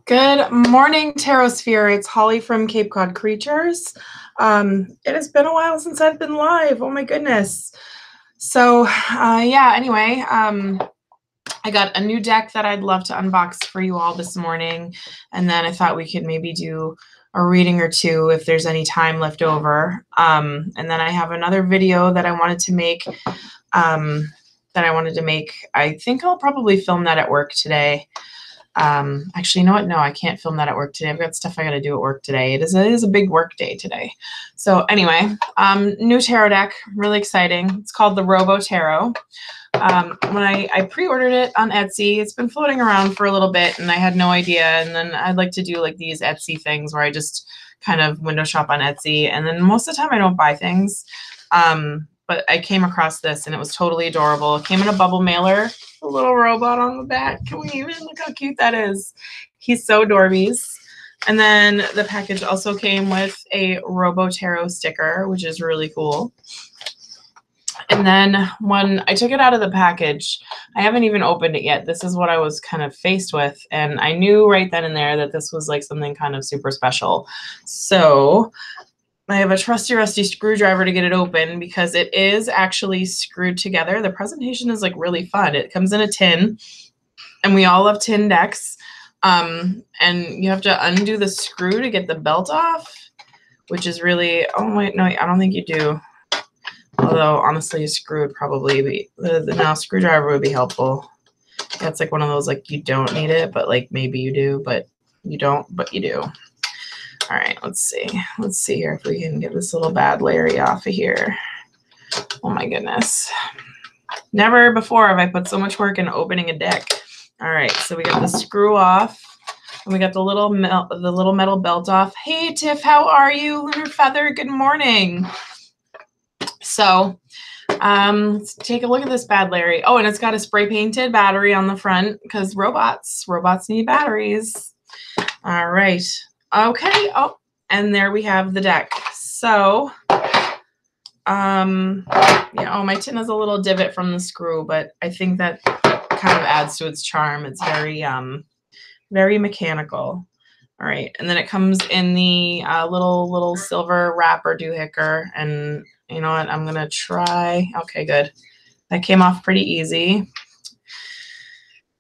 Good morning, Tarosphere. It's Holly from Cape Cod Creatures. It has been a while since I've been live. Oh my goodness. So yeah, anyway, I got a new deck that I'd love to unbox for you all this morning. And then I thought we could maybe do a reading or two if there's any time left over. And then I have another video that I wanted to make. I think I'll probably film that at work today. Actually, you know what? No, I can't film that at work today. I've got stuff I got to do at work today. It is a big work day today. So anyway, new tarot deck, really exciting. It's called the RoboTarot. When I pre-ordered it on Etsy, it's been floating around for a little bit and I had no idea. And then I'd like to do like these Etsy things where I just kind of window shop on Etsy. And then most of the time I don't buy things. But I came across this and it was totally adorable. It came in a bubble mailer, a little robot on the back. Can we even look how cute that is? He's so adorbies. And then the package also came with a RoboTarot sticker, which is really cool. And then when I took it out of the package, I haven't even opened it yet. This is what I was kind of faced with. And I knew right then and there that this was like something kind of super special. So I have a trusty rusty screwdriver to get it open because it is actually screwed together. The presentation is like really fun. It comes in a tin and we all love tin decks. And you have to undo the screw to get the belt off, which is really, oh wait, no, I don't think you do. Although honestly, a screw would probably be, no, screwdriver would be helpful. Yeah, it's like one of those, like you don't need it, but like maybe you do, but you don't, but you do. All right, let's see. Let's see here if we can get this little bad Larry off of here. Oh my goodness. Never before have I put so much work in opening a deck. All right, so we got the screw off and we got the little metal belt off. Hey Tiff, how are you? Lunar Feather, good morning. So let's take a look at this bad Larry. Oh, and it's got a spray painted battery on the front because robots need batteries. All right. Okay. Oh, and there we have the deck. So, yeah, oh, my tin has a little divot from the screw, but I think that kind of adds to its charm. It's very, very mechanical. All right. And then it comes in the little silver wrapper doohicker. And you know what? I'm going to try. Okay, good. That came off pretty easy.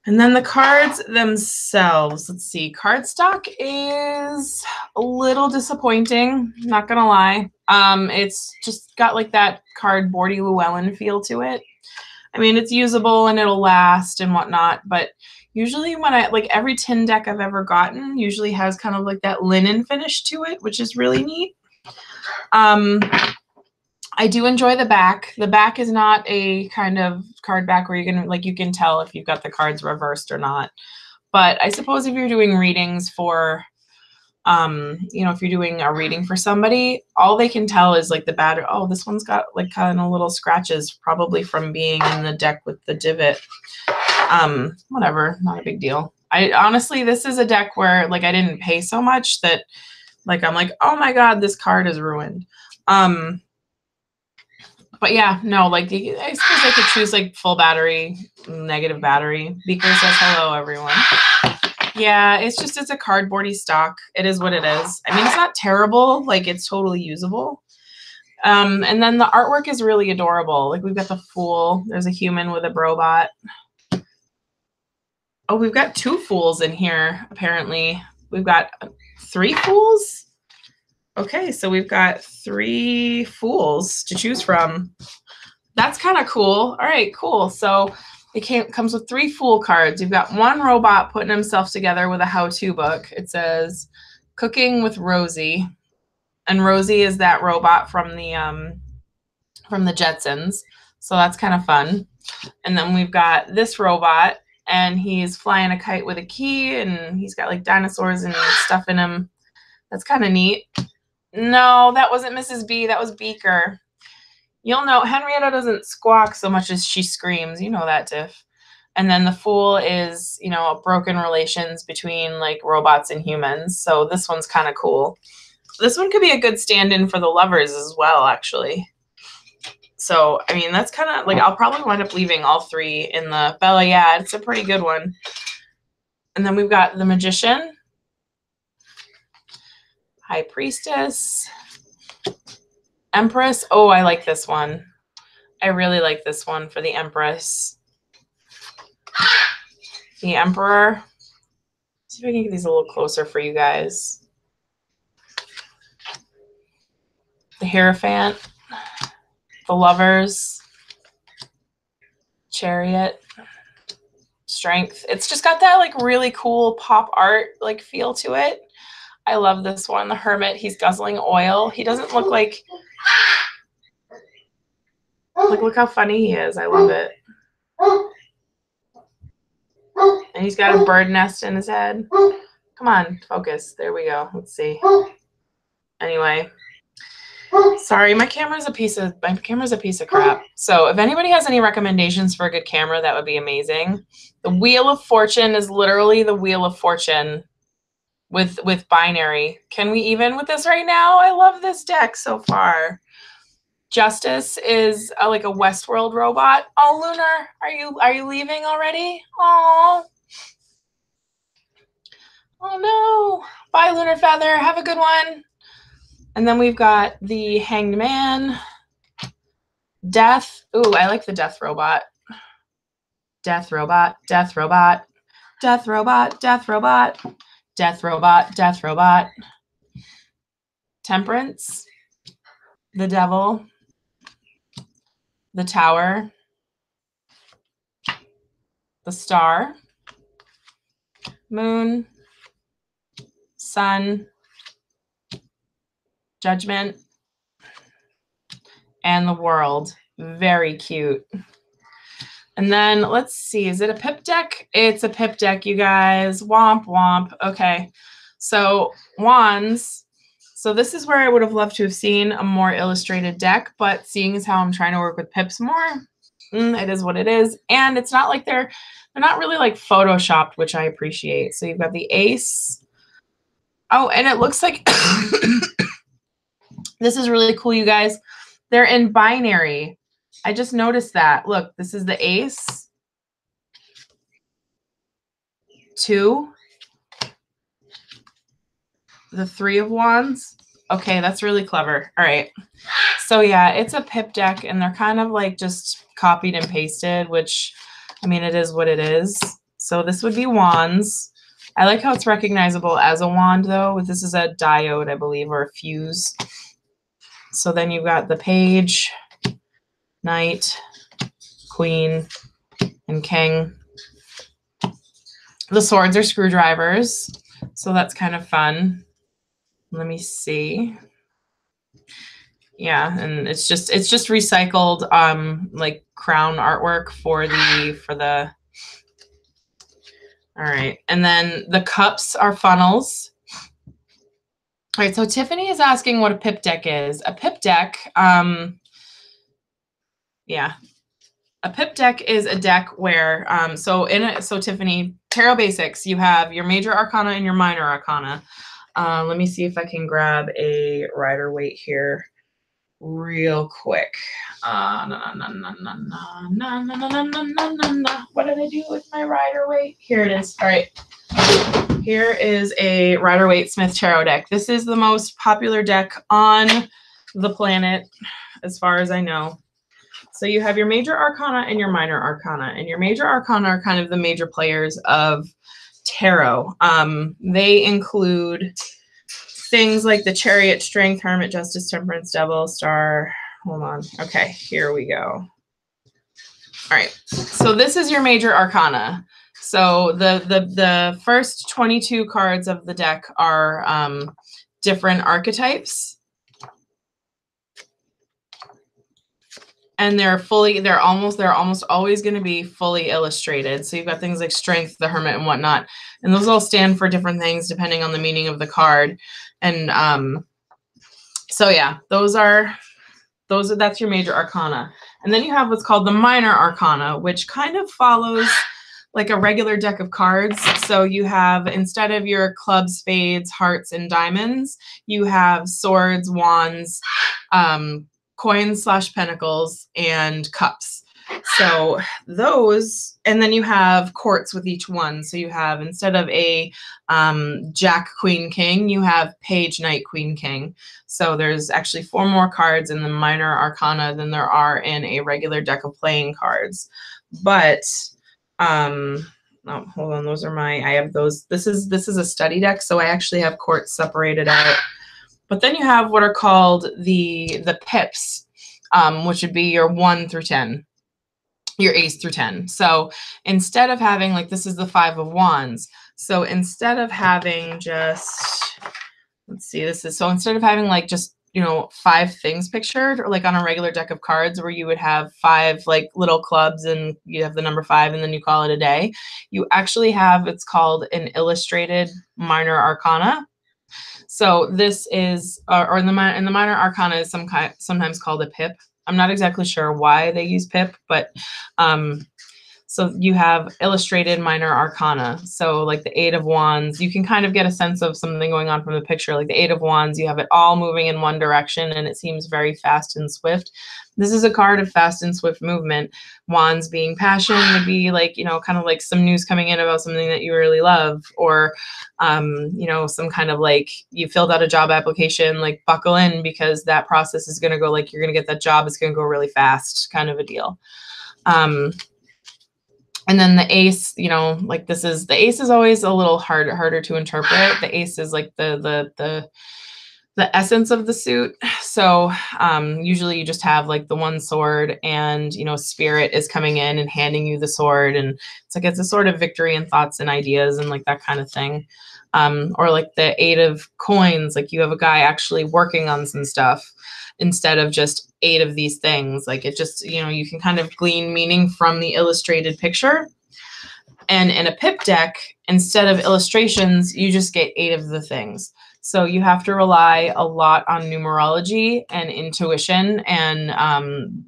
And then the cards themselves, let's see, cardstock is a little disappointing, not gonna lie. It's just got like that cardboardy Llewellyn feel to it. I mean, it's usable and it'll last and whatnot, but usually when like every tin deck I've ever gotten usually has kind of like that linen finish to it, which is really neat. I do enjoy the back. The back is not a kind of card back where you can tell if you've got the cards reversed or not. But I suppose if you're doing readings for, if you're doing a reading for somebody, all they can tell is like the battery. Oh, this one's got like kind of little scratches, probably from being in the deck with the divot. Whatever, not a big deal. Honestly, this is a deck where like I didn't pay so much that like I'm like, oh my God, this card is ruined. But yeah, no, like I suppose I could choose like full battery, negative battery. Beaker says hello, everyone. Yeah, it's a cardboardy stock. It is what it is. I mean, it's not terrible. Like it's totally usable. And then the artwork is really adorable. Like we've got the Fool. There's a human with a robot. Oh, we've got 2 fools in here, apparently. We've got 3 fools. Okay, so we've got 3 fools to choose from. That's kind of cool. All right, cool. So it comes with 3 fool cards. You've got 1 robot putting himself together with a how-to book. It says Cooking with Rosie. And Rosie is that robot from the Jetsons. So that's kind of fun. And then we've got this robot and he's flying a kite with a key and he's got like dinosaurs and stuff in him. That's kind of neat. No, that wasn't Mrs. B. That was Beaker. You'll know Henrietta doesn't squawk so much as she screams. You know that, Tiff. And then the Fool is, broken relations between like robots and humans. So this one's kind of cool. This one could be a good stand-in for the lovers as well, actually. So, I mean, that's kind of like, I'll probably wind up leaving all 3 in the Bella. Yeah, it's a pretty good one. And then we've got the Magician. High Priestess, Empress. Oh, I like this one. I really like this one for the Empress. The Emperor. See if I can get these a little closer for you guys. The Hierophant, the Lovers, Chariot, Strength. It's just got that like really cool pop art like feel to it. I love this one. The Hermit, he's guzzling oil. He doesn't look like look how funny he is. I love it. And he's got a bird nest in his head. Come on, focus. There we go. Let's see. Anyway. Sorry, my camera's a piece of crap. So if anybody has any recommendations for a good camera, that would be amazing. The Wheel of Fortune is literally the Wheel of Fortune with binary. Can we even with this right now? I love this deck so far. Justice is like a Westworld robot. Oh, Lunar, are you leaving already? Oh. Oh no. Bye, Lunar Feather. Have a good one. And then we've got the Hanged Man. Death. Ooh, I like the Death Robot. Death Robot. Death Robot. Death Robot. Death Robot. Death Robot. Death Robot. Temperance. The Devil. The Tower. The Star. Moon. Sun. Judgment. And the World. Very cute. And then let's see, is it a pip deck? It's a pip deck, you guys. Womp womp. Okay. So wands. So this is where I would have loved to have seen a more illustrated deck, but seeing as how I'm trying to work with pips more, it is what it is. And it's not like they're not really like photoshopped, which I appreciate. So you've got the Ace. Oh, and it looks like this is really cool, you guys. They're in binary. I just noticed that. Look, this is the Ace. 2. The 3 of Wands. Okay, that's really clever. All right. So yeah, it's a pip deck, and they're kind of like just copied and pasted, which, I mean, it is what it is. So this would be Wands. I like how it's recognizable as a wand, though. This is a diode, I believe, or a fuse. So then you've got the Page, Knight, Queen, and King. The swords are screwdrivers, so that's kind of fun. Let me see. Yeah, and it's just recycled like crown artwork for the all right. And then the cups are funnels. All right, so Tiffany is asking what a pip deck is. A pip deck, yeah. A pip deck is a deck where, so Tiffany, Tarot Basics, you have your major arcana and your minor arcana. Let me see if I can grab a Rider Waite here real quick. What did I do with my Rider Waite? Here it is. All right. Here is a Rider Waite Smith Tarot deck. This is the most popular deck on the planet, as far as I know. So you have your major arcana and your minor arcana, and your major arcana are kind of the major players of tarot. They include things like the Chariot, Strength, Hermit, Justice, Temperance, Devil, Star. Hold on. Okay, here we go. All right. So this is your major arcana. So the first 22 cards of the deck are different archetypes. And they're almost always going to be fully illustrated. So you've got things like Strength, the Hermit, and whatnot. And those all stand for different things depending on the meaning of the card. And so yeah, that's your major arcana. And then you have what's called the minor arcana, which kind of follows like a regular deck of cards. So you have, instead of your clubs, spades, hearts, and diamonds, you have swords, wands, coins / pentacles, and cups. So those, and then you have courts with each one. So you have, instead of a Jack, Queen, King, you have Page, Knight, Queen, King. So there's actually 4 more cards in the minor arcana than there are in a regular deck of playing cards. But oh, hold on, those are I have those. This is a study deck, so I actually have courts separated out. But then you have what are called the pips, which would be your 1 through 10. Your ace through 10. So instead of having, like, this is the 5 of wands. So instead of having just, let's see, so instead of having like just, you know, 5 things pictured, or like on a regular deck of cards where you would have 5 like little clubs and you have the number 5 and then you call it a day, you actually have, it's called an illustrated minor arcana. So this is, or in the minor arcana is sometimes called a pip. I'm not exactly sure why they use pip, but so you have illustrated minor arcana. So like the 8 of wands, you can kind of get a sense of something going on from the picture. Like the 8 of wands, you have it all moving in one direction and it seems very fast and swift. This is a card of fast and swift movement. Wands being passion would be like, you know, kind of like some news coming in about something that you really love, or, you know, some kind of like you filled out a job application, like buckle in because that process is going to go, like you're going to get that job. It's going to go really fast, kind of a deal. And then the ace, you know, like the ace is always a little harder to interpret. The ace is like the essence of the suit. So usually you just have like the one sword and, you know, spirit is coming in and handing you the sword. And it's like, it's a sort of victory and thoughts and ideas and like that kind of thing. Or like the 8 of coins, like you have a guy actually working on some stuff instead of just 8 of these things. Like it just, you know, you can kind of glean meaning from the illustrated picture. And in a pip deck, instead of illustrations, you just get 8 of the things. So you have to rely a lot on numerology and intuition and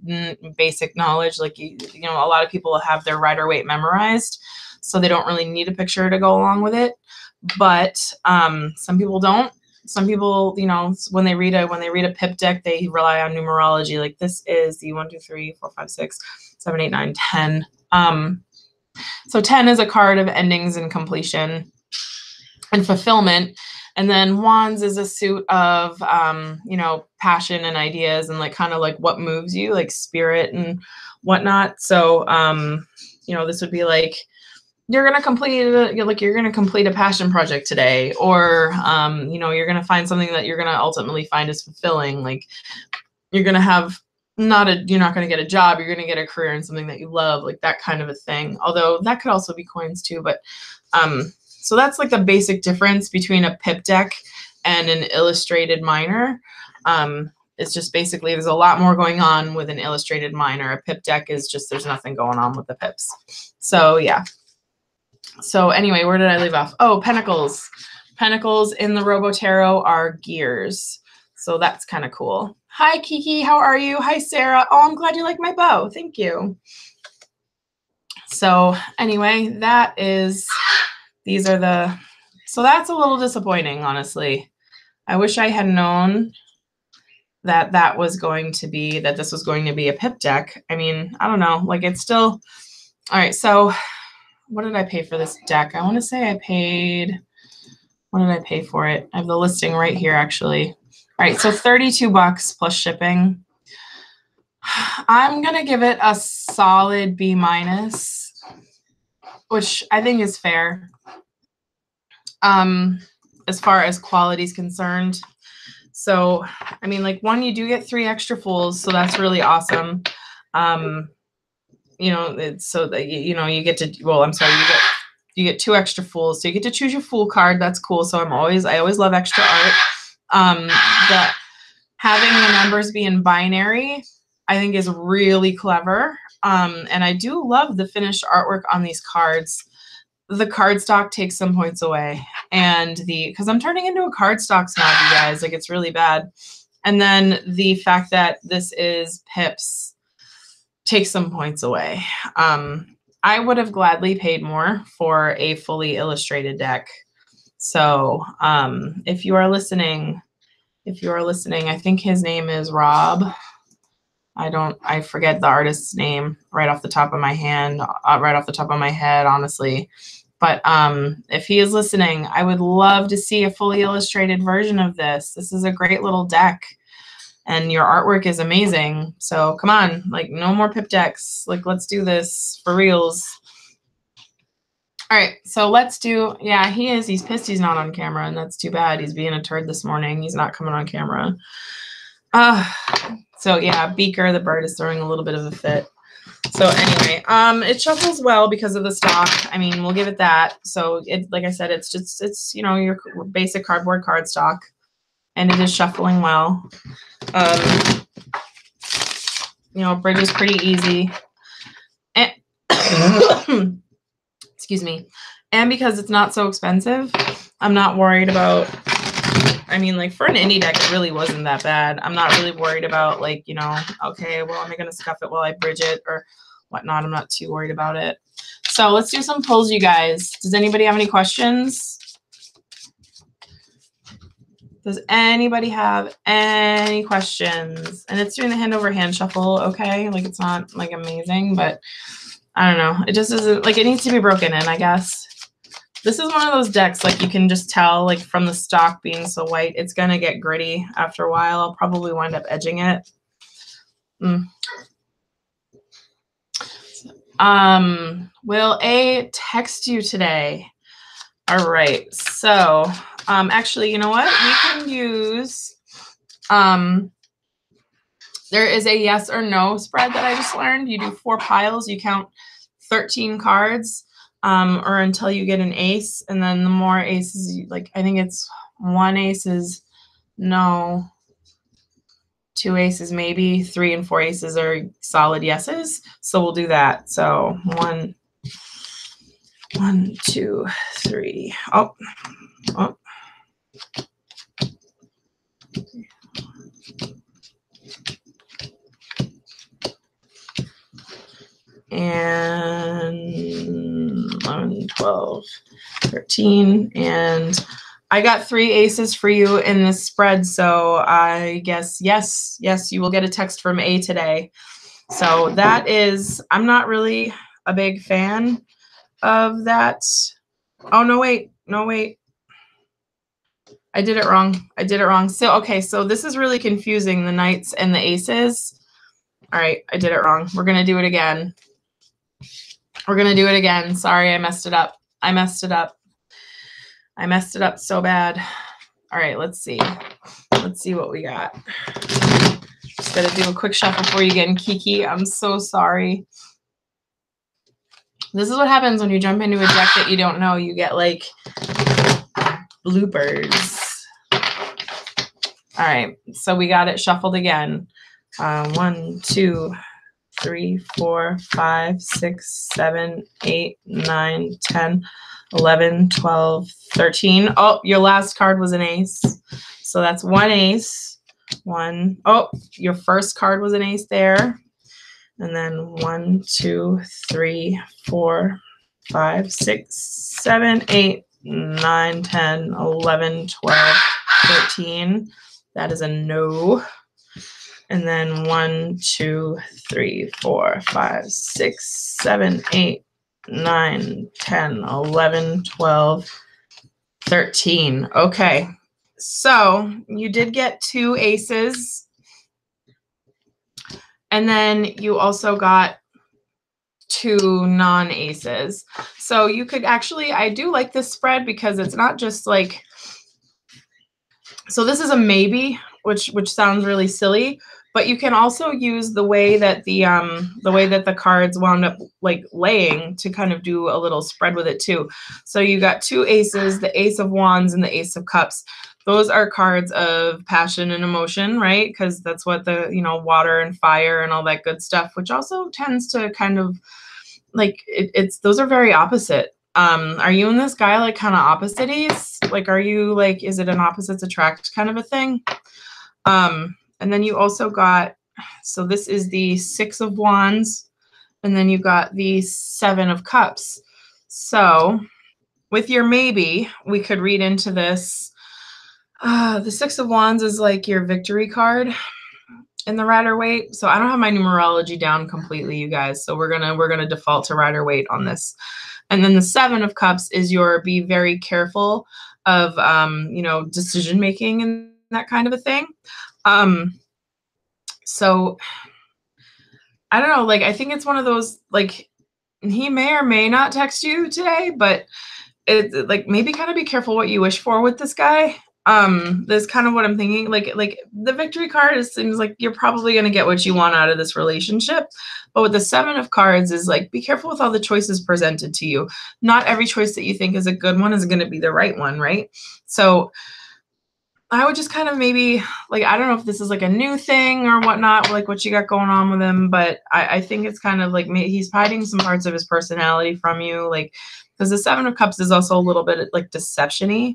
basic knowledge. Like, you know, a lot of people have their Rider-Waite memorized, so they don't really need a picture to go along with it. But some people don't. Some people, you know, when they read a pip deck, they rely on numerology. Like this is the 1, 2, 3, 4, 5, 6, 7, 8, 9, 10. So 10 is a card of endings and completion and fulfillment. And then wands is a suit of, you know, passion and ideas and like kind of like what moves you, like spirit and whatnot. So, you know, this would be like, you're going to complete a passion project today, or, you know, you're going to find something that you're going to ultimately find is fulfilling. Like you're going to have you're not going to get a job. You're going to get a career in something that you love, like that kind of a thing. Although that could also be coins too. But, so that's like the basic difference between a pip deck and an illustrated minor. It's just basically there's a lot more going on with an illustrated minor. A pip deck is just, there's nothing going on with the pips. So yeah. So anyway, where did I leave off? Oh, pentacles. Pentacles in the RoboTarot are gears. So that's kind of cool. Hi, Kiki. How are you? Hi, Sarah. Oh, I'm glad you like my bow. Thank you. So anyway, so that's a little disappointing, honestly. I wish I had known that this was going to be a pip deck. I mean, I don't know. Like it's still, all right. So what did I pay for this deck? I want to say what did I pay for it? I have the listing right here, actually. All right, so $32 plus shipping. I'm going to give it a solid B-, which I think is fair. As far as quality is concerned. So, I mean, like one, you do get 3 extra fulls, so that's really awesome. You know, it's so that, you know, you get to, well, I'm sorry, you get 2 extra fulls. So you get to choose your full card. That's cool. So I always love extra art. That having the numbers be in binary, I think is really clever. And I do love the finished artwork on these cards. The cardstock takes some points away, and because I'm turning into a cardstock snob, you guys, like it's really bad. And then the fact that this is pips takes some points away. I would have gladly paid more for a fully illustrated deck. So if you are listening, I think his name is Rob. I forget the artist's name right off the top of my head, honestly. But if he is listening, I would love to see a fully illustrated version of this. This is a great little deck, and your artwork is amazing. So come on, like, no more pip decks. Like, let's do this for reals. All right, so let's do, yeah, he is. He's pissed he's not on camera, and that's too bad. He's being a turd this morning. He's not coming on camera. So yeah, Beaker, the bird, is throwing a little bit of a fit. So anyway, it shuffles well because of the stock. I mean, we'll give it that. So it, like I said, it's you know, your basic cardboard cardstock, and it is shuffling well. You know, bridge is pretty easy. And excuse me. And because it's not so expensive, I'm not worried about, I mean, like, for an indie deck, it really wasn't that bad. I'm not really worried about, like, you know, okay, well, am I going to scuff it while I bridge it or whatnot? I'm not too worried about it. So let's do some pulls, you guys. Does anybody have any questions? Does anybody have any questions? And it's doing the hand over hand shuffle, okay? Like, it's not, like, amazing, but I don't know. It just isn't, like, it needs to be broken in, I guess. This is one of those decks, like, you can just tell, like, from the stock being so white, it's going to get gritty after a while. I'll probably wind up edging it. Will A text you today? All right. So, actually, you know what? We can use, there is a yes or no spread that I just learned. You do 4 piles. You count 13 cards. Or until you get an ace, and then the more aces, like, I think it's 1 ace is no, 2 aces maybe, 3 and 4 aces are solid yeses. So we'll do that. So 1, 2, 3. Oh. And 11, 12, 13, and I got 3 aces for you in this spread, so I guess yes, you will get a text from A today. So that is, I'm not really a big fan of that. Oh, no, wait. I did it wrong. So, okay, so this is really confusing, the knights and the aces. All right, I did it wrong. We're going to do it again. Sorry, I messed it up. I messed it up so bad. All right, let's see. Let's see what we got. Just got to do a quick shuffle for you again, Kiki. I'm so sorry. This is what happens when you jump into a deck that you don't know. You get, like, bloopers. All right, so we got it shuffled again. 1, 2, 3, 4, 5, 6, 7, 8, 9, 10, 11, 12, 13. Oh, your last card was an ace. So that's 1 ace. 1. Oh, your first card was an ace there. And then 1, 2, 3, 4, 5, 6, 7, 8, 9, 10, 11, 12, 13. That is a no. And then 1, 2, 3, 4, 5, 6, 7, 8, 9, 10, 11, 12, 13. Okay. So you did get 2 aces. And then you also got 2 non-aces. So you could actually, I do like this spread because it's not just like, so this is a maybe, which sounds really silly, but you can also use the way that the cards wound up, like, laying to kind of do a little spread with it too. So you got 2 aces, the Ace of Wands and the Ace of Cups. Those are cards of passion and emotion, right? Because that's what the, you know, water and fire and all that good stuff, which also tends to kind of, like, it's those are very opposite. Are you and this guy, like, kind of opposites? Like, are you, like, is it an opposites attract kind of a thing? And then you also got, so this is the 6 of Wands, and then you got the 7 of Cups. So with your maybe, we could read into this. The 6 of Wands is like your victory card. in the Rider-Waite. So I don't have my numerology down completely, you guys. So we're gonna default to Rider-Waite on this. And then the 7 of Cups is your be very careful of you know, decision making and that kind of a thing. So I don't know, like I think it's one of those, like he may or may not text you today, but it's like maybe kind of be careful what you wish for with this guy. That's kind of what I'm thinking. Like the victory card seems like you're probably going to get what you want out of this relationship. But with the 7 of cards is like, be careful with all the choices presented to you. Not every choice that you think is a good one is going to be the right one, right? So I would just kind of maybe, like, I don't know if this is like a new thing or whatnot, like what you got going on with him, but I think it's kind of like he's hiding some parts of his personality from you, like, because the 7 of Cups is also a little bit like deception-y.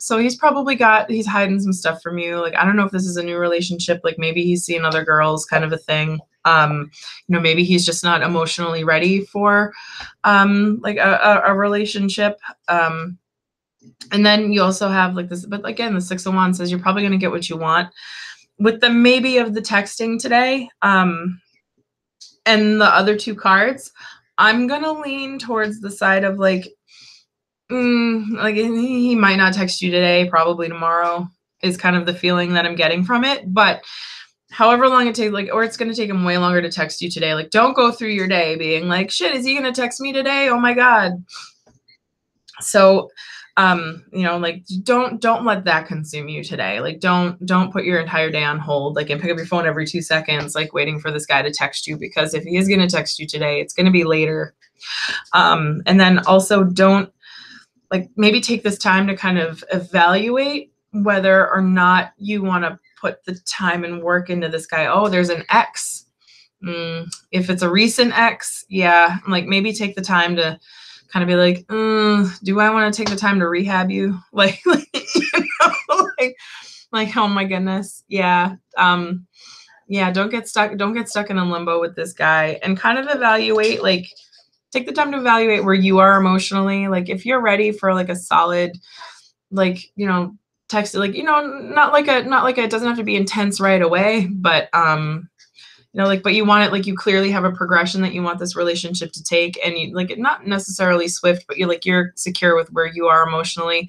So he's hiding some stuff from you. Like, I don't know if this is a new relationship, like maybe he's seeing other girls kind of a thing. You know, maybe he's just not emotionally ready for like a relationship. And then you also have like this, but again, the 6 of Wands says you're probably going to get what you want with the maybe of the texting today. And the other 2 cards, I'm going to lean towards the side of like, like he might not text you today, probably tomorrow is kind of the feeling that I'm getting from it. But however long it takes, like, or it's going to take him way longer to text you today. Like, don't go through your day being like, shit, is he going to text me today? Oh my God. So, you know, like don't let that consume you today. Like don't put your entire day on hold, like, and pick up your phone every 2 seconds, like waiting for this guy to text you, because if he is going to text you today, it's going to be later. And then also don't, like, maybe take this time to kind of evaluate whether or not you want to put the time and work into this guy. Oh, there's an ex. If it's a recent ex, yeah, like maybe take the time to kind of be like, do I want to take the time to rehab you? Like, you know, like, oh my goodness. Yeah. Yeah. Don't get stuck in a limbo with this guy, and kind of evaluate, like, take the time to evaluate where you are emotionally. Like if you're ready for like a solid, like, you know, text, like, you know, not like it doesn't have to be intense right away, but, you know, like, but you want it, like, you clearly have a progression that you want this relationship to take, and you like it, not necessarily swift, but you're secure with where you are emotionally.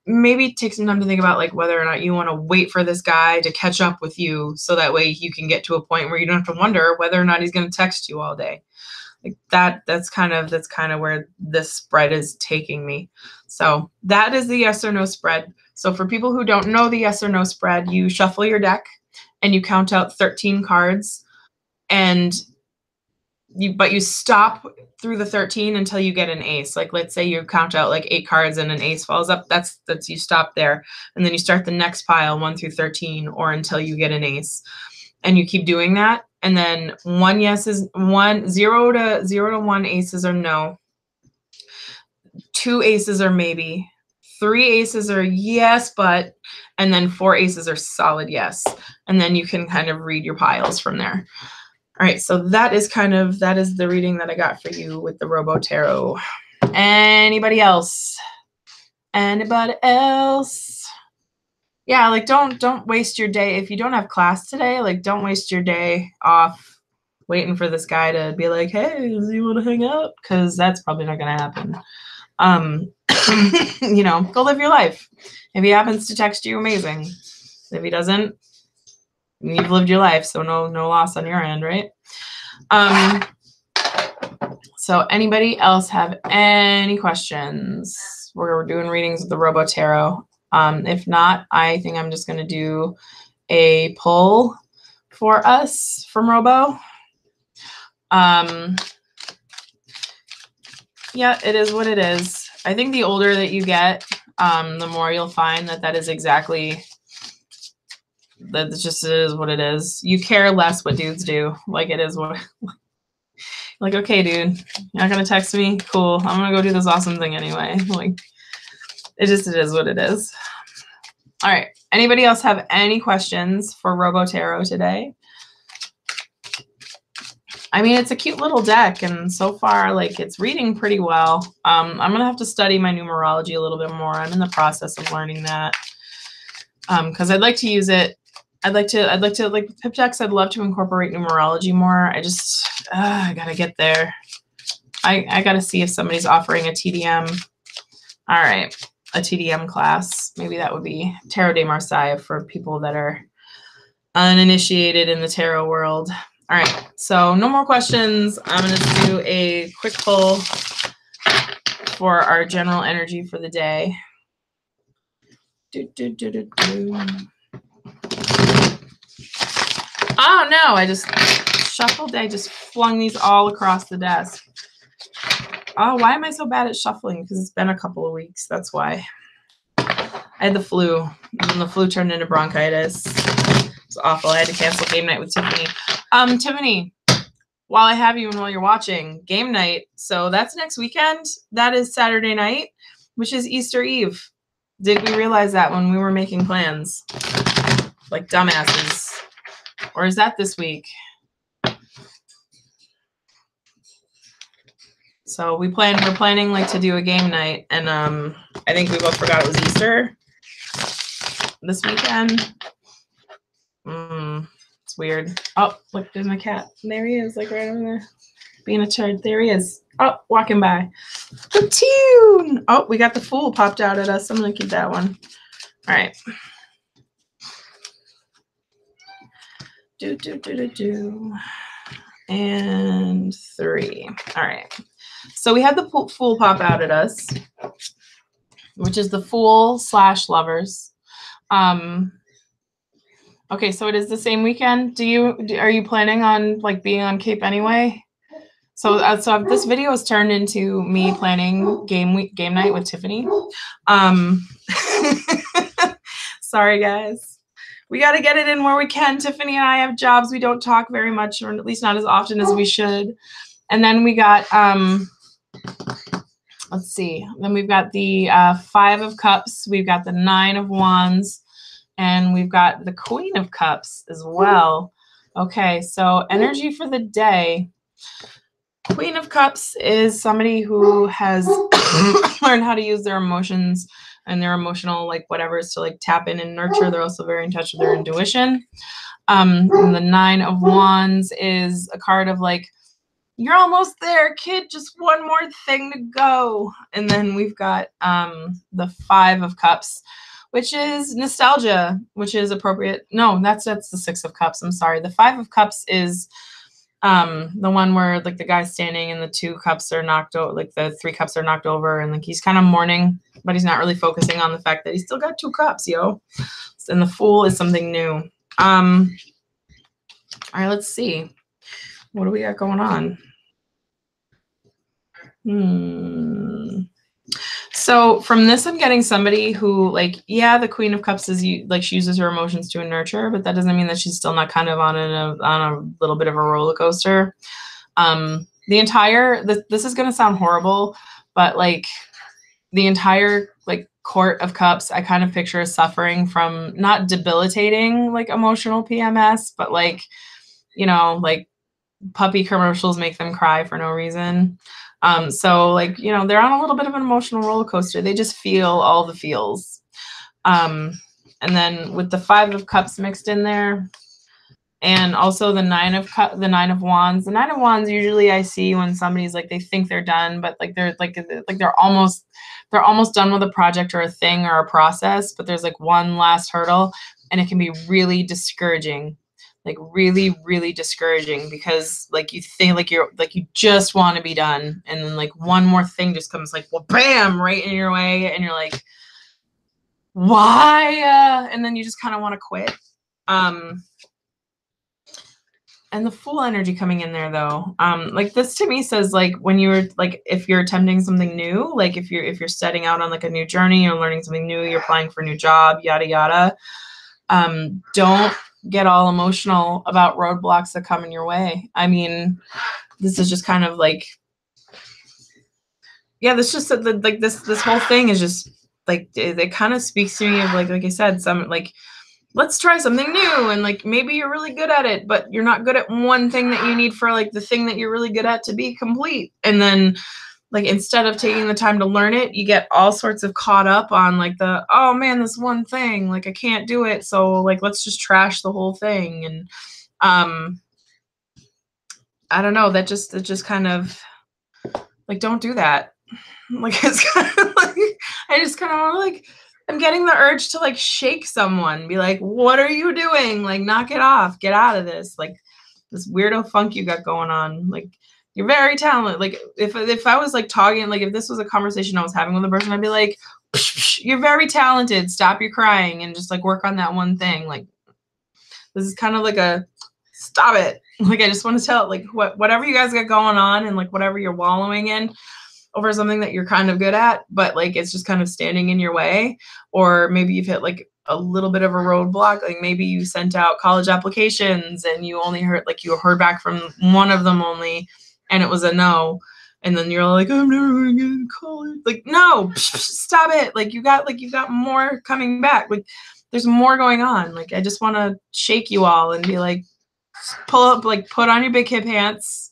Maybe take some time to think about like whether or not you want to wait for this guy to catch up with you, so that way you can get to a point where you don't have to wonder whether or not he's going to text you all day. Like that's kind of where this spread is taking me. So that is the yes or no spread. So for people who don't know the yes or no spread, you shuffle your deck and you count out 13 cards, and you stop through the 13 until you get an ace. Like let's say you count out like 8 cards and an ace falls up. That's you stop there, and then you start the next pile 1 through 13, or until you get an ace, and you keep doing that. And then 1 yes is 1, 0 to 1 aces are no. 2 aces are maybe. 3 aces are yes, but, and then 4 aces are solid yes. And then you can kind of read your piles from there. All right, so that is the reading that I got for you with the RoboTarot. Anybody else? Anybody else? Yeah, like don't waste your day. If you don't have class today, like don't waste your day off waiting for this guy to be like, hey, do you want to hang out? Because that's probably not going to happen. You know, go live your life. If he happens to text you, amazing. If he doesn't, you've lived your life, so no loss on your end, right? So anybody else have any questions? We're doing readings with the RoboTarot. If not, I think I'm just going to do a pull for us from Robo. Yeah, it is what it is. I think the older that you get, the more you'll find that is exactly, that it just is what it is. You care less what dudes do. Like it is what, like, okay, dude, you're not going to text me? Cool. I'm going to go do this awesome thing anyway. Like, it is what it is. All right. Anybody else have any questions for RoboTarot today? I mean, it's a cute little deck, and so far, like, it's reading pretty well. I'm going to have to study my numerology a little bit more. I'm in the process of learning that, because I'd like to use it I'd like to like pip decks. I'd love to incorporate numerology more. I gotta get there. I gotta see if somebody's offering a TDM. All right, a TDM class. Maybe that would be Tarot de Marseille for people that are uninitiated in the tarot world. All right, so no more questions. I'm gonna do a quick pull for our general energy for the day. Oh no, I just shuffled. I just flung these all across the desk. Oh, why am I so bad at shuffling? Because it's been a couple of weeks. That's why. I had the flu, and the flu turned into bronchitis. It's awful. I had to cancel game night with Tiffany. Tiffany, while I have you and while you're watching, game night. So that's next weekend. That is Saturday night, which is Easter Eve. Did we realize that when we were making plans? Like dumbasses. Or is that this week? So we're planning like to do a game night, and I think we both forgot it was Easter this weekend. It's weird. Oh, look, there's my cat. There he is, like right over there, being a turd. There he is. Oh, walking by. The tune. Oh, we got the Fool popped out at us. I'm gonna keep that one. All right. And 3. All right. So we had the Fool pop out at us, which is the Fool / lovers. Okay, so it is the same weekend. Are you planning on like being on Cape anyway? So this video has turned into me planning game night with Tiffany. Sorry guys. We got to get it in where we can. Tiffany and I have jobs. We don't talk very much, or at least not as often as we should. And then we got, let's see. Then we've got the 5 of Cups. We've got the 9 of Wands. And we've got the Queen of Cups as well. Okay, so energy for the day. Queen of Cups is somebody who has learned how to use their emotions and their emotional, like, whatever's to, like, tap in and nurture. They're also very in touch with their intuition. And the 9 of Wands is a card of, like, you're almost there, kid. Just one more thing to go. And then we've got the 5 of Cups, which is nostalgia, which is appropriate. No, that's the 6 of Cups. I'm sorry. The 5 of Cups is the one where like the guy's standing and the 2 cups are knocked over, like the 3 cups are knocked over, and like he's kind of mourning, but he's not really focusing on the fact that he's still got 2 cups, yo. And the Fool is something new. All right, let's see. What do we got going on? So from this, I'm getting somebody who, like, yeah, the Queen of Cups is like she uses her emotions to nurture, but that doesn't mean that she's still not kind of on a little bit of a roller coaster. This is gonna sound horrible, but like the entire like Court of Cups, I kind of picture suffering from not debilitating like emotional PMS, but like, you know, like puppy commercials make them cry for no reason. So like, you know, they're on a little bit of an emotional roller coaster. They just feel all the feels. And then with the 5 of Cups mixed in there, and also the 9 of Wands. The 9 of Wands usually I see when somebody's like, they think they're done, but like they're almost done with a project or a thing or a process, but there's like one last hurdle, and it can be really discouraging. Like really, really discouraging, because like you think like you just want to be done, and then like one more thing just comes like, well, bam, right in your way, and you're like, why? And then you just kind of want to quit. And the Fool energy coming in there though, like this to me says like when you're like, if you're attempting something new, like if you're setting out on like a new journey, you're learning something new, you're applying for a new job, yada yada. Don't get all emotional about roadblocks that come in your way. I mean, this is just kind of like, yeah, this just like this whole thing is just like, it kind of speaks to me of like I said, some like, let's try something new, and like maybe you're really good at it, but you're not good at one thing that you need for like the thing that you're really good at to be complete. And then like instead of taking the time to learn it, you get all sorts of caught up on like the, oh man, this one thing, like I can't do it. So like, let's just trash the whole thing. And I don't know, it just kind of like, don't do that. Like, it's kind of like, I just kind of want to like, I'm getting the urge to like shake someone, be like, what are you doing? Like, knock it off, get out of this. Like this weirdo funk you got going on. Like, you're very talented. Like if I was like talking, like if this was a conversation I was having with a person, I'd be like, you're very talented. Stop your crying and just like work on that one thing. Like, this is kind of like a stop it. Like, I just want to tell like whatever you guys got going on and like whatever you're wallowing in over something that you're kind of good at, but like it's just kind of standing in your way, or maybe you've hit like a little bit of a roadblock. Like maybe you sent out college applications and you only heard back from one of them only, and it was a no. And then you're like, I'm never going to get into college. Like, no, stop it. Like you've got more coming back. Like there's more going on. Like I just want to shake you all and be like, pull up, like put on your big hip pants.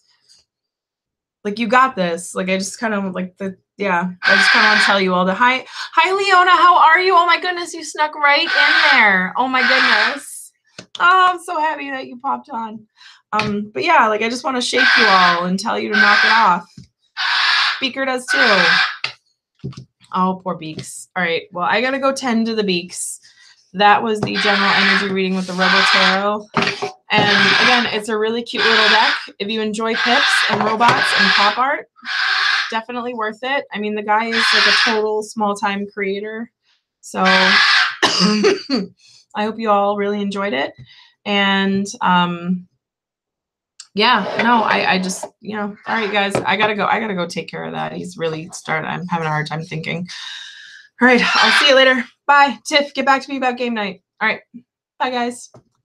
Like you got this. Like I just kind of like I just kind of want to tell you all the hi Leona, how are you? Oh my goodness, you snuck right in there. Oh my goodness. Oh, I'm so happy that you popped on. But yeah, like I just want to shake you all and tell you to knock it off. Beaker does too. Oh, poor Beaks. All right, well, I gotta go tend to the Beaks. That was the general energy reading with the RoboTarot. And again, it's a really cute little deck. If you enjoy pips and robots and pop art, definitely worth it. I mean, the guy is like a total small-time creator. So I hope you all really enjoyed it. And yeah, no, I just, all right, guys, I gotta go take care of that. He's really I'm having a hard time thinking. All right, I'll see you later. Bye. Tiff, get back to me about game night. All right, bye, guys.